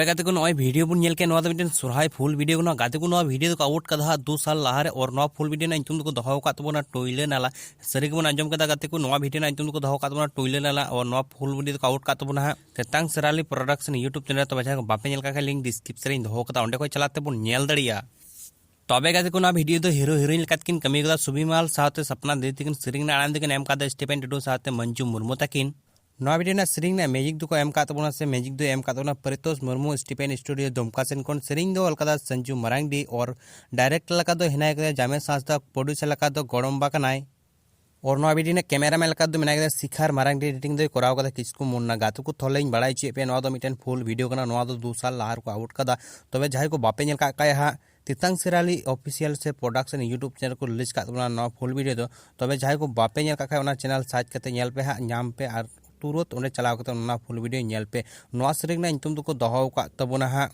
तबे गाते को नॉय वीडियो बुन नेल के नवा मिटन सोरहाय फुल वीडियो को गाते को नवा वीडियो को आउट कदा 2 साल लाहारे और नवा फुल वीडियो ना इंतुम को दोहाव का तबोना टोइले नाला सरी को अंजम कदा गाते को नवा वीडियो ना इंतुम को दोहाव का तबोना टोइले नाला और नवा फुल वीडियो को आउट का तबोना तेतांग सराली प्रोडक्शन यूट्यूब चैनल तो बजा बापे नेल का लिंक डिस्क्रिप्शन रे दोहाव का ओंडे को चलाते बन नेल दड़िया तबे गाते को नवा वीडियो दो हीरो हीरोइन लकातकिन कमी कदा सुबीमाल साथे सपना देतिकिन सिरिंग ना आनंद के एम का स्टीफेन टुडू साथे मंजू मुर्मू तकिन नवा वीडियो ना सिरिंग ना मैजिक दो को एम का तबोना से मैजिक दो एम का तबोना परितोष मुर्मू स्टीफेन स्टूडियो दुमका सेन कोन सिरिंग दो अलकदा संजू मरांगडी और डायरेक्टर लका दो हिनाय कदा जामे सास्ता प्रोड्यूसर लका दो गड़म्बा कनाय और नवा वीडियो ना कैमरा मैन लका दो मेना कदा शिखार मारांगडी एडिटिंग दो कराव कदा किसको मुन्ना गातु को थोलेñ बड़ाई चे पे नवा दो मिटन फुल वीडियो कना नवा दो 2 साल लाहार को आउट कदा तबे जाय को बापे नेल का हा तितांग सिराली ऑफिशियल से प्रोडक्शन यूट्यूब चैनल को रिलीज का नवा फुल वीडियो दो तबे जाय को बापे नेल का ओना चैनल सर्च करते नेल पे हा नाम पे और तुरंत उन्हें चलाव करते ना फुल वीडियो नेल पे नवा सिरिंग ना इंतुम को दोहाव का तबोना हा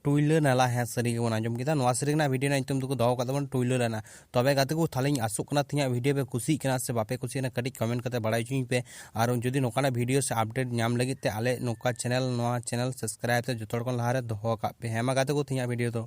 टुइले नाला है सरी के आंजम किदा नवा सिरिंग ना वीडियो ना इंतुम को दोहाव का तबोन टुइले ना तबे गाते को थालिंग आसुक कना थिया वीडियो पे खुशी कना से बापे खुशी ना कटी कमेंट करते बड़ाई चुई पे और जदी नोकाना वीडियो से अपडेट नाम लगी ते आले नोका चैनल नवा चैनल सब्सक्राइब ते जतोड़ को लहारे दोहाव का पे हेमा गाते को थिया वीडियो तो